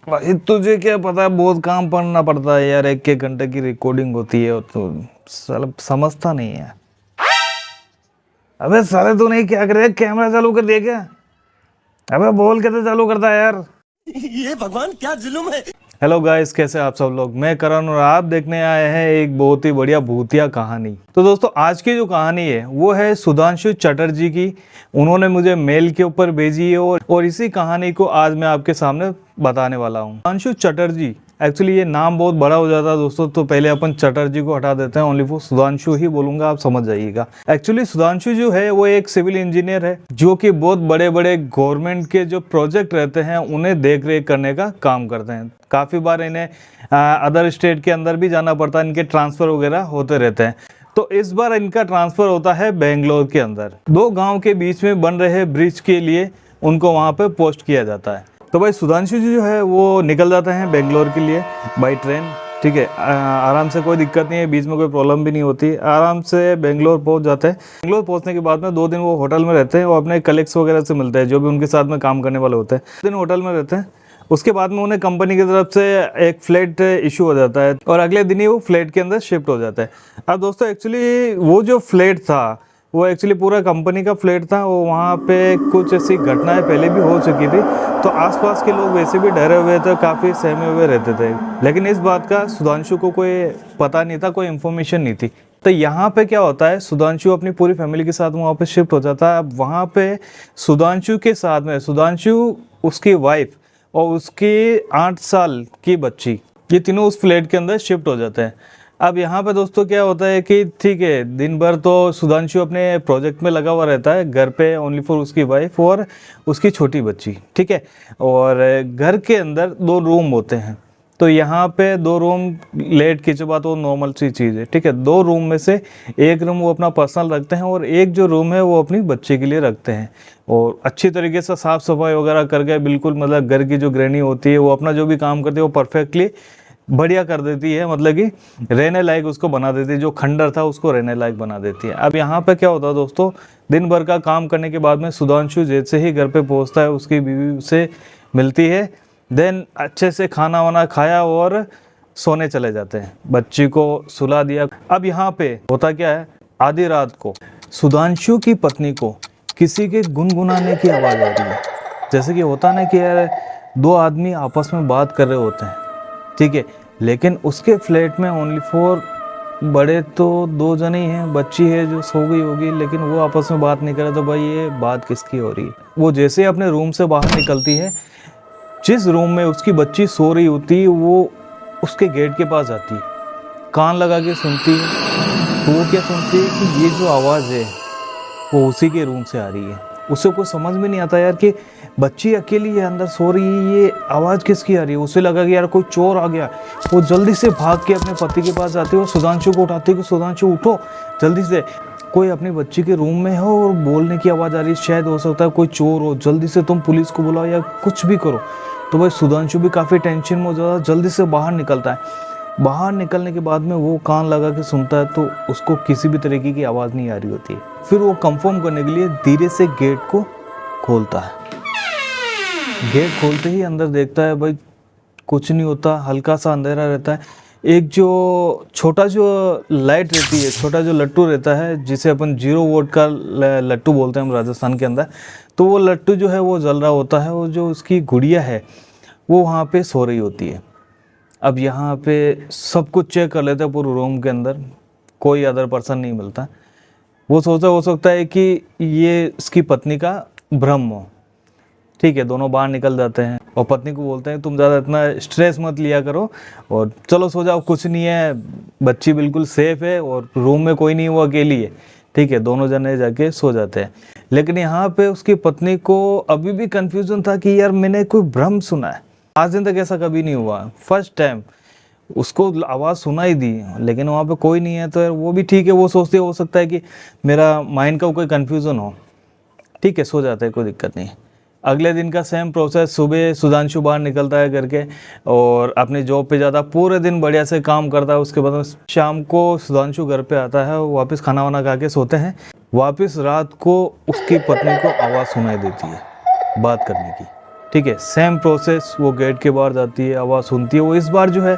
भाई तुझे क्या पता है, बहुत काम पढ़ना पड़ता है यार, 1 1 घंटे की रिकॉर्डिंग होती है और तो साला समझता नहीं है। अबे साले तू नहीं क्या करे, कैमरा चालू कर दिया क्या? अबे बोल के तो चालू करता है यार। ये भगवान क्या जुल्म है। हेलो गाइस, कैसे आप सब लोग? मैं करण और आप देखने आए हैं एक बहुत ही बढ़िया भूतिया कहानी। तो दोस्तों आज की जो कहानी है वो है सुधांशु चटर्जी की। उन्होंने मुझे मेल के ऊपर भेजी है और इसी कहानी को आज मैं आपके सामने बताने वाला हूँ। सुधांशु चटर्जी, एक्चुअली ये नाम बहुत बड़ा हो जाता है दोस्तों, तो पहले अपन चटर्जी को हटा देते हैं, ओनली फॉर सुधांशु ही बोलूंगा, आप समझ जाइएगा। एक्चुअली सुधांशु जो है वो एक सिविल इंजीनियर है जो कि बहुत बड़े बड़े गवर्नमेंट के जो प्रोजेक्ट रहते हैं उन्हें देख रेख करने का काम करते हैं। काफ़ी बार इन्हें अदर स्टेट के अंदर भी जाना पड़ता है, इनके ट्रांसफ़र वगैरह होते रहते हैं। तो इस बार इनका ट्रांसफ़र होता है बेंगलोर के अंदर। 2 गांव के बीच में बन रहे ब्रिज के लिए उनको वहां पे पोस्ट किया जाता है। तो भाई सुधांशु जी जो है वो निकल जाते हैं बेंगलोर के लिए बाई ट्रेन। ठीक है, आराम से, कोई दिक्कत नहीं है, बीच में कोई प्रॉब्लम भी नहीं होती, आराम से बेंगलोर पहुंच जाते हैं। बेंगलोर पहुंचने के बाद में 2 दिन वो होटल में रहते हैं और अपने कलीग्स वगैरह से मिलते हैं जो भी उनके साथ में काम करने वाले होते हैं। 2 दिन होटल में रहते हैं, उसके बाद में उन्हें कंपनी की तरफ से एक फ्लैट इशू हो जाता है और अगले दिन ही वो फ्लैट के अंदर शिफ्ट हो जाता है। अब दोस्तों एक्चुअली वो जो फ्लैट था वो एक्चुअली पूरा कंपनी का फ्लैट था। वो वहाँ पे कुछ ऐसी घटनाएं पहले भी हो चुकी थी, तो आसपास के लोग वैसे भी डरे हुए थे, काफ़ी सहमे हुए रहते थे। लेकिन इस बात का सुधांशु को कोई पता नहीं था, कोई इन्फॉर्मेशन नहीं थी। तो यहाँ पे क्या होता है, सुधांशु अपनी पूरी फैमिली के साथ वहाँ पे शिफ्ट हो जाता है। अब वहाँ पे सुधांशु के साथ में सुधांशु, उसकी वाइफ और उसकी 8 साल की बच्ची, ये तीनों उस फ्लैट के अंदर शिफ्ट हो जाते हैं। अब यहाँ पे दोस्तों क्या होता है कि ठीक है, दिन भर तो सुधांशु अपने प्रोजेक्ट में लगा हुआ रहता है, घर पे ओनली फॉर उसकी वाइफ और उसकी छोटी बच्ची। ठीक है, और घर के अंदर 2 रूम होते हैं। तो यहाँ पे 2 रूम, लेट की जो बात वो नॉर्मल सी चीज़ है। ठीक है, 2 रूम में से एक रूम वो अपना पर्सनल रखते हैं और एक जो रूम है वो अपनी बच्चे के लिए रखते हैं। और अच्छी तरीके से साफ़ सफाई वगैरह करके, बिल्कुल मतलब घर की जो गृहिणी होती है वो अपना जो भी काम करती है वो परफेक्टली बढ़िया कर देती है, मतलब कि रहने लायक उसको बना देती है, जो खंडर था उसको रहने लायक बना देती है। अब यहाँ पे क्या होता है दोस्तों, दिन भर का काम करने के बाद में सुधांशु जैसे ही घर पे पहुँचता है उसकी बीवी से मिलती है, देन अच्छे से खाना वाना खाया और सोने चले जाते हैं, बच्ची को सुला दिया। अब यहाँ पे होता क्या है, आधी रात को सुधांशु की पत्नी को किसी के गुनगुनाने की आवाज़ आ रही है। जैसे कि होता ना कि यार 2 आदमी आपस में बात कर रहे होते हैं, ठीक है, लेकिन उसके फ्लैट में ओनली फॉर बड़े तो 2 जने ही हैं, बच्ची है जो सो गई होगी, लेकिन वो आपस में बात नहीं कर रहे। तो भाई ये बात किसकी हो रही है? वो जैसे अपने रूम से बाहर निकलती है, जिस रूम में उसकी बच्ची सो रही होती है वो उसके गेट के पास जाती है, कान लगा के सुनती है। तो वो क्या सुनती है कि ये जो आवाज़ है वो उसी के रूम से आ रही है। उसे कुछ समझ में नहीं आता यार कि बच्ची अकेली है, अंदर सो रही है, ये आवाज़ किसकी आ रही है। उसे लगा कि यार कोई चोर आ गया। वो जल्दी से भाग के अपने पति के पास जाती है और सुधांशु को उठाती है कि सुधांशु उठो जल्दी से, कोई अपनी बच्ची के रूम में हो और बोलने की आवाज़ आ रही है, शायद हो सकता है कोई चोर हो, जल्दी से तुम पुलिस को बुलाओ या कुछ भी करो। तो भाई सुधांशु भी काफ़ी टेंशन में हो जाता है, जल्दी से बाहर निकलता है। बाहर निकलने के बाद में वो कान लगा के सुनता है तो उसको किसी भी तरीके की आवाज़ नहीं आ रही होती है। फिर वो कंफर्म करने के लिए धीरे से गेट को खोलता है। गेट खोलते ही अंदर देखता है भाई कुछ नहीं होता, हल्का सा अंधेरा रहता है। एक जो छोटा जो लाइट रहती है, छोटा जो लट्टू रहता है, जिसे अपन 0 वोल्ट का लट्टू बोलते हैं हम राजस्थान के अंदर, तो वो लट्टू जो है वो जल रहा होता है और जो उसकी गुड़िया है वो वहाँ पे सो रही होती है। अब यहाँ पे सब कुछ चेक कर लेते हैं पूरे रूम के अंदर, कोई अदर पर्सन नहीं मिलता। वो सोचता हो सकता है कि ये इसकी पत्नी का भ्रम हो। ठीक है, दोनों बाहर निकल जाते हैं और पत्नी को बोलते हैं तुम ज़्यादा इतना स्ट्रेस मत लिया करो और चलो सो जाओ, कुछ नहीं है, बच्ची बिल्कुल सेफ़ है और रूम में कोई नहीं, वो अकेली है। ठीक है, दोनों जने जाके सो जाते हैं। लेकिन यहाँ पे उसकी पत्नी को अभी भी कन्फ्यूज़न था कि यार मैंने कोई भ्रम सुना है, आज दिन तक ऐसा कभी नहीं हुआ, फर्स्ट टाइम उसको आवाज़ सुनाई दी, लेकिन वहाँ पे कोई नहीं है। तो यार वो भी ठीक है, वो सोचते हो सकता है कि मेरा माइंड का कोई कन्फ्यूज़न हो। ठीक है, सो जाता है, कोई दिक्कत नहीं। अगले दिन का सेम प्रोसेस, सुबह सुधांशु बाहर निकलता है करके और अपनी जॉब पे जाता, पूरे दिन बढ़िया से काम करता है। उसके बाद शाम को सुधांशु घर पे आता है, वापस खाना वाना खा के सोते हैं। वापस रात को उसकी पत्नी को आवाज़ सुनाई देती है बात करने की। ठीक है, सेम प्रोसेस, वो गेट के बाहर जाती है, आवाज़ सुनती है। वो इस बार जो है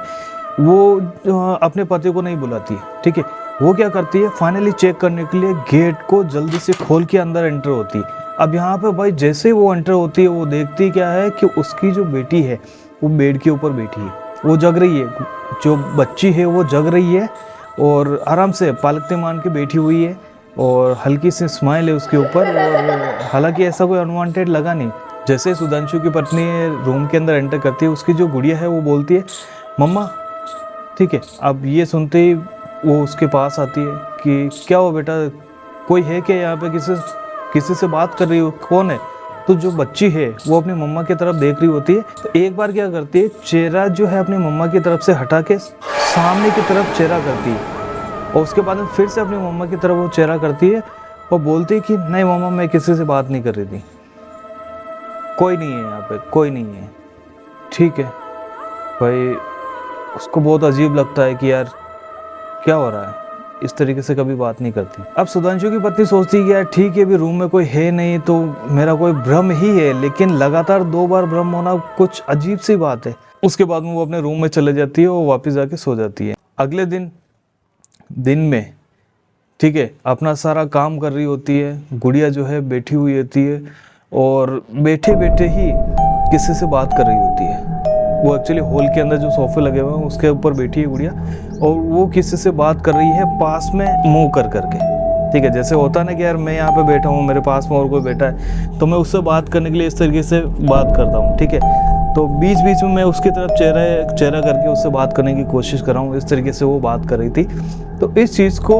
वो अपने पति को नहीं बुलाती है, ठीक है। वो क्या करती है, फाइनली चेक करने के लिए गेट को जल्दी से खोल के अंदर एंटर होती है। अब यहाँ पे भाई जैसे ही वो एंटर होती है, वो देखती क्या है कि उसकी जो बेटी है वो बेड के ऊपर बैठी है, वो जग रही है, जो बच्ची है वो जग रही है और आराम से पालकते मान के बैठी हुई है और हल्की सी स्माइल है उसके ऊपर। और हालांकि ऐसा कोई अनवांटेड लगा नहीं। जैसे सुधांशु की पत्नी रूम के अंदर एंटर करती है, उसकी जो गुड़िया है वो बोलती है मम्मा, ठीक है। अब ये सुनते ही वो उसके पास आती है कि क्या हो बेटा, कोई है क्या यहाँ पे, किसी से बात कर रही हो, कौन है? तो जो बच्ची है वो अपनी मम्मा की तरफ देख रही होती है। तो एक बार क्या करती है, चेहरा जो है अपनी मम्मा की तरफ से हटा के सामने की तरफ चेहरा करती है और उसके बाद में फिर से अपनी मम्मा की तरफ वो चेहरा करती है और बोलती है कि नहीं मम्मा, मैं किसी से बात नहीं कर रही थी, कोई नहीं है यहाँ पे, कोई नहीं है, ठीक है। भाई उसको बहुत अजीब लगता है कि यार क्या हो रहा है, इस तरीके से कभी बात नहीं करती। अब सुधांशु की पत्नी सोचती है कि यार ठीक है, अभी रूम में कोई है नहीं तो मेरा कोई भ्रम ही है, लेकिन लगातार 2 बार भ्रम होना कुछ अजीब सी बात है। उसके बाद में वो अपने रूम में चले जाती है और वापस जाके सो जाती है। अगले दिन में, ठीक है, अपना सारा काम कर रही होती है, गुड़िया जो है बैठी हुई होती है और बैठे बैठे ही किसी से बात कर रही होती है। वो एक्चुअली हॉल के अंदर जो सोफे लगे हुए हैं उसके ऊपर बैठी है गुड़िया और वो किसी से बात कर रही है पास में मुंह कर करके, ठीक है। जैसे होता ना कि यार मैं यहाँ पे बैठा हूँ, मेरे पास में और कोई बैठा है तो मैं उससे बात करने के लिए इस तरीके से बात करता हूँ, ठीक है। तो बीच बीच में मैं उसकी तरफ चेहरा करके उससे बात करने की कोशिश कर रहा हूँ, इस तरीके से वो बात कर रही थी। तो इस चीज़ को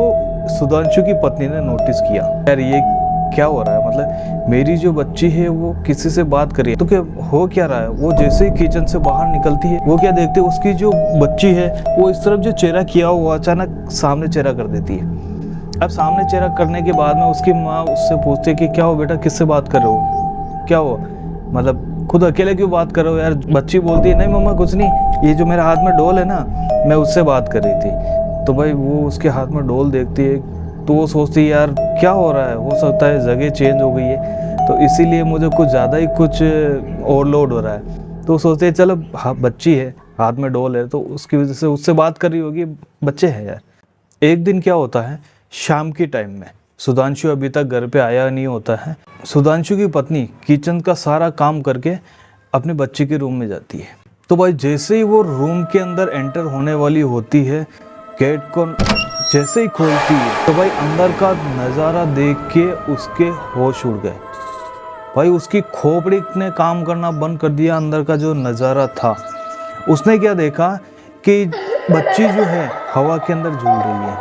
सुधांशु की पत्नी ने नोटिस किया, यार ये क्या हो रहा है, मतलब मेरी जो बच्ची है वो किसी से बात कर रही है, तो क्या हो क्या रहा है। वो जैसे ही किचन से बाहर निकलती है, वो क्या देखते, उसकी जो बच्ची है वो इस तरफ जो चेहरा किया हुआ अचानक सामने चेहरा कर देती है। अब सामने चेहरा करने के बाद में उसकी माँ उससे पूछती है कि क्या हो बेटा, किससे बात कर रहे हो, क्या हो, मतलब खुद अकेले क्यों बात कर रहे हो यार। बच्ची बोलती है नहीं मम्मा कुछ नहीं, ये जो मेरे हाथ में डोल है ना, मैं उससे बात कर रही थी। तो भाई वो उसके हाथ में डोल देखती है तो वो सोचती है यार क्या हो रहा है, हो सकता है जगह चेंज हो गई है तो इसीलिए मुझे कुछ ज़्यादा ही कुछ ओवरलोड हो रहा है। तो सोचते हैं चलो बच्ची है, हाथ में डोल है तो उसकी वजह से उससे बात कर रही होगी, बच्चे हैं यार। एक दिन क्या होता है, शाम के टाइम में सुधांशु अभी तक घर पे आया नहीं होता है। सुधांशु की पत्नी किचन का सारा काम करके अपने बच्चे के रूम में जाती है। तो भाई जैसे ही वो रूम के अंदर एंटर होने वाली होती है, गेट को जैसे ही खोलती है तो भाई अंदर का नज़ारा देख के उसके होश उड़ गए। भाई उसकी खोपड़ी ने काम करना बंद कर दिया। अंदर का जो नज़ारा था, उसने क्या देखा कि बच्ची जो है हवा के अंदर झूल रही है।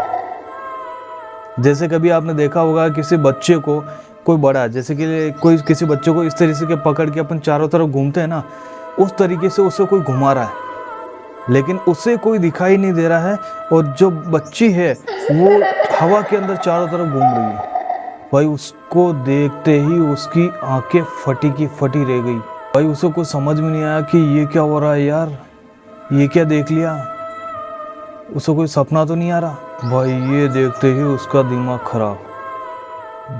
जैसे कभी आपने देखा होगा किसी बच्चे को कोई बड़ा, जैसे कि कोई किसी बच्चे को इस तरीके से पकड़ के अपन चारों तरफ घूमते हैं ना, उस तरीके से उसे कोई घुमा रहा है लेकिन उसे कोई दिखाई नहीं दे रहा है और जो बच्ची है वो हवा के अंदर चारों तरफ घूम रही है। भाई उसको देखते ही उसकी आंखें फटी की फटी रह गई। भाई उसे कुछ समझ में नहीं आया कि ये क्या हो रहा है यार, ये क्या देख लिया, उसे कोई सपना तो नहीं आ रहा। भाई ये देखते ही उसका दिमाग खराब,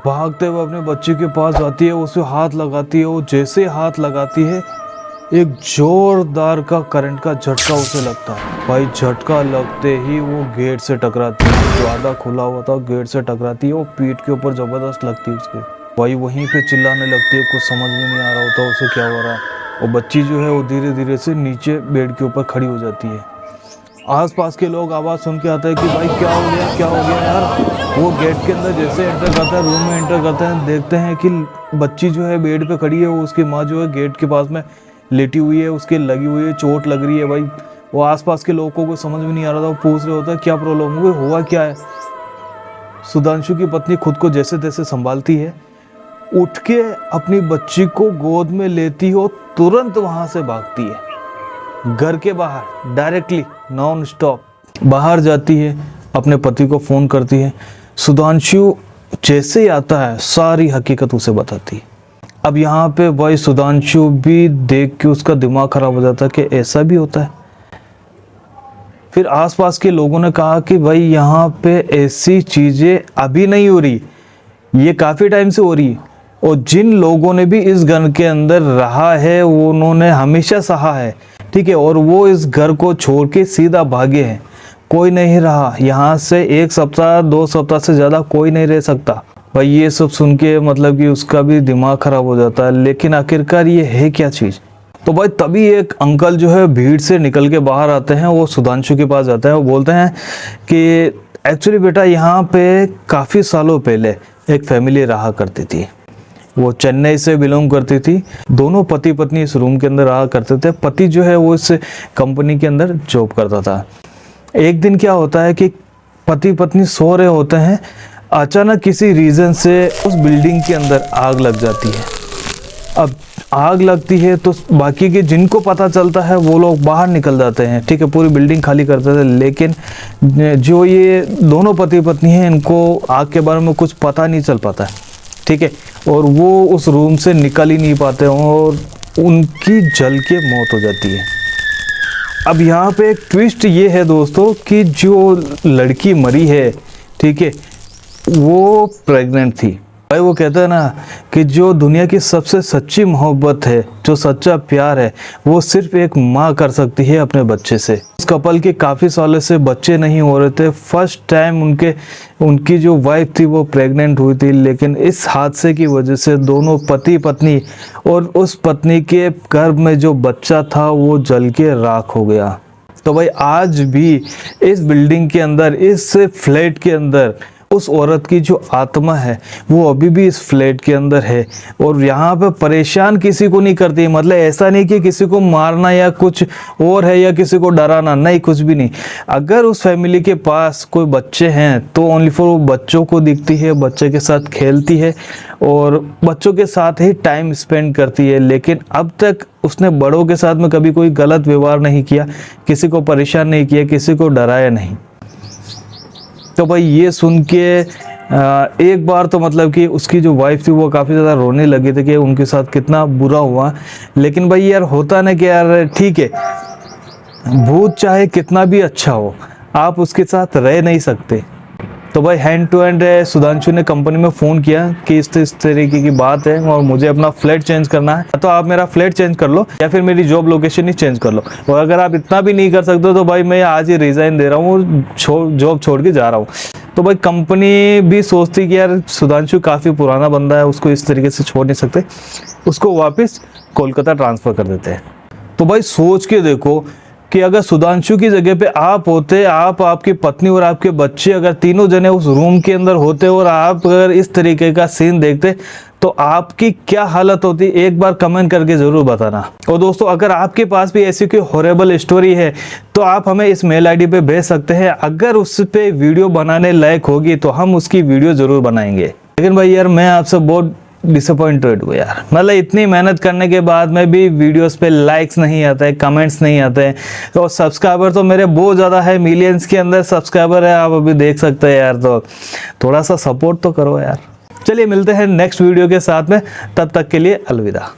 भागते हुए अपने बच्चे के पास जाती है, उसे हाथ लगाती है। वो जैसे हाथ लगाती है एक जोरदार का करंट का झटका उसे लगता है। भाई झटका लगते ही वो गेट से टकराती है, जो आधा खुला हुआ था गेट से टकराती है, वो पीठ के ऊपर जबरदस्त लगती है उसके। भाई वहीं पे चिल्लाने लगती है, कुछ समझ में नहीं आ रहा होता उसे क्या हो रहा है। और बच्ची जो है वो धीरे धीरे से नीचे बेड के ऊपर खड़ी हो जाती है। आसपास के लोग आवाज़ सुन के आते हैं कि भाई क्या हो गया, क्या हो गया यार। वो गेट के अंदर जैसे एंटर करता है, रूम में एंटर करते हैं, देखते हैं कि बच्ची जो है बेड पे खड़ी है, वो उसकी माँ जो है गेट के पास में लेटी हुई है, उसके लगी हुई है, चोट लग रही है। भाई वो आसपास के लोगों को समझ में नहीं आ रहा था, वो पूछ रहे होता है क्या प्रॉब्लम हुआ क्या है। सुधांशु की पत्नी खुद को जैसे तैसे संभालती है, उठ के अपनी बच्ची को गोद में लेती हो, तुरंत वहां से भागती है घर के बाहर, डायरेक्टली नॉन स्टॉप बाहर जाती है, अपने पति को फ़ोन करती है। सुधांशु जैसे ही आता है सारी हकीकत उसे बताती है। अब यहाँ पे भाई सुधांशु भी देख के उसका दिमाग खराब हो जाता है कि ऐसा भी होता है। फिर आसपास के लोगों ने कहा कि भाई यहाँ पे ऐसी चीज़ें अभी नहीं हो रही, ये काफ़ी टाइम से हो रही है। और जिन लोगों ने भी इस घर के अंदर रहा है वो उन्होंने हमेशा सहा है, ठीक है, और वो इस घर को छोड़ के सीधा भागे हैं। कोई नहीं रहा यहाँ से, 1 सप्ताह 2 सप्ताह से ज़्यादा कोई नहीं रह सकता। भाई ये सब सुन के मतलब कि उसका भी दिमाग ख़राब हो जाता है, लेकिन आखिरकार ये है क्या चीज़। तो भाई तभी एक अंकल जो है भीड़ से निकल के बाहर आते हैं, वो सुधांशु के पास जाते हैं। वो बोलते हैं कि एक्चुअली बेटा यहाँ पे काफ़ी सालों पहले एक फैमिली रहा करती थी, वो चेन्नई से बिलोंग करती थी। दोनों पति पत्नी इस रूम के अंदर रहा करते थे। पति जो है वो इस कंपनी के अंदर जॉब करता था। एक दिन क्या होता है कि पति पत्नी सो रहे होते हैं, अचानक किसी रीज़न से उस बिल्डिंग के अंदर आग लग जाती है। अब आग लगती है तो बाकी के जिनको पता चलता है वो लोग बाहर निकल जाते हैं, ठीक है, पूरी बिल्डिंग खाली करते थे। लेकिन जो ये दोनों पति पत्नी हैं इनको आग के बारे में कुछ पता नहीं चल पाता है, ठीक है, और वो उस रूम से निकल ही नहीं पाते और उनकी जल के मौत हो जाती है। अब यहाँ पे एक ट्विस्ट ये है दोस्तों कि जो लड़की मरी है, ठीक है, वो प्रेग्नेंट थी। भाई वो कहते हैं ना कि जो दुनिया की सबसे सच्ची मोहब्बत है, जो सच्चा प्यार है, वो सिर्फ एक माँ कर सकती है अपने बच्चे से। इस कपल के काफ़ी सालों से बच्चे नहीं हो रहे थे। फर्स्ट टाइम उनकी जो वाइफ थी वो प्रेग्नेंट हुई थी, लेकिन इस हादसे की वजह से दोनों पति पत्नी और उस पत्नी के गर्भ में जो बच्चा था वो जल के राख हो गया। तो भाई आज भी इस बिल्डिंग के अंदर, इस फ्लैट के अंदर उस औरत की जो आत्मा है वो अभी भी इस फ्लैट के अंदर है और यहाँ पे परेशान किसी को नहीं करती। मतलब ऐसा नहीं कि किसी को मारना या कुछ और है या किसी को डराना, नहीं, कुछ भी नहीं। अगर उस फैमिली के पास कोई बच्चे हैं तो ओनली फॉर वो बच्चों को दिखती है, बच्चे के साथ खेलती है और बच्चों के साथ ही टाइम स्पेंड करती है। लेकिन अब तक उसने बड़ों के साथ में कभी कोई गलत व्यवहार नहीं किया, किसी को परेशान नहीं किया, किसी को डराया नहीं। तो भाई ये सुन के एक बार तो मतलब कि उसकी जो वाइफ थी वो काफ़ी ज़्यादा रोने लगी थी कि उनके साथ कितना बुरा हुआ। लेकिन भाई यार होता ना कि यार ठीक है, भूत चाहे कितना भी अच्छा हो, आप उसके साथ रह नहीं सकते। तो भाई हैंड टू हैंड सुधांशु ने कंपनी में फ़ोन किया कि इस तरीके की बात है और मुझे अपना फ्लैट चेंज करना है, तो आप मेरा फ्लैट चेंज कर लो या फिर मेरी जॉब लोकेशन ही चेंज कर लो। और अगर आप इतना भी नहीं कर सकते तो भाई मैं आज ही रिज़ाइन दे रहा हूँ, जॉब छोड़ के जा रहा हूँ। तो भाई कंपनी भी सोचती कि यार सुधांशु काफ़ी पुराना बंदा है, उसको इस तरीके से छोड़ नहीं सकते, उसको वापस कोलकाता ट्रांसफ़र कर देते हैं। तो भाई सोच के देखो कि अगर सुधांशु की जगह पे आप होते, आप, आपकी पत्नी और आपके बच्चे अगर तीनों जने उस रूम के अंदर होते और आप अगर इस तरीके का सीन देखते तो आपकी क्या हालत होती, एक बार कमेंट करके ज़रूर बताना। और दोस्तों अगर आपके पास भी ऐसी कोई हॉरेबल स्टोरी है तो आप हमें इस मेल आईडी पे भेज सकते हैं। अगर उस पर वीडियो बनाने लायक होगी तो हम उसकी वीडियो ज़रूर बनाएंगे। लेकिन भाई यार मैं आपसे बहुत डिसअपॉइंटेड हुआ यार, मतलब इतनी मेहनत करने के बाद में भी वीडियोस पे लाइक्स नहीं आते हैं, कमेंट्स नहीं आते हैं और सब्सक्राइबर तो मेरे बहुत ज़्यादा है, मिलियंस के अंदर सब्सक्राइबर है, आप अभी देख सकते हैं यार। तो थोड़ा सा सपोर्ट तो करो यार। चलिए मिलते हैं नेक्स्ट वीडियो के साथ में, तब तक के लिए अलविदा।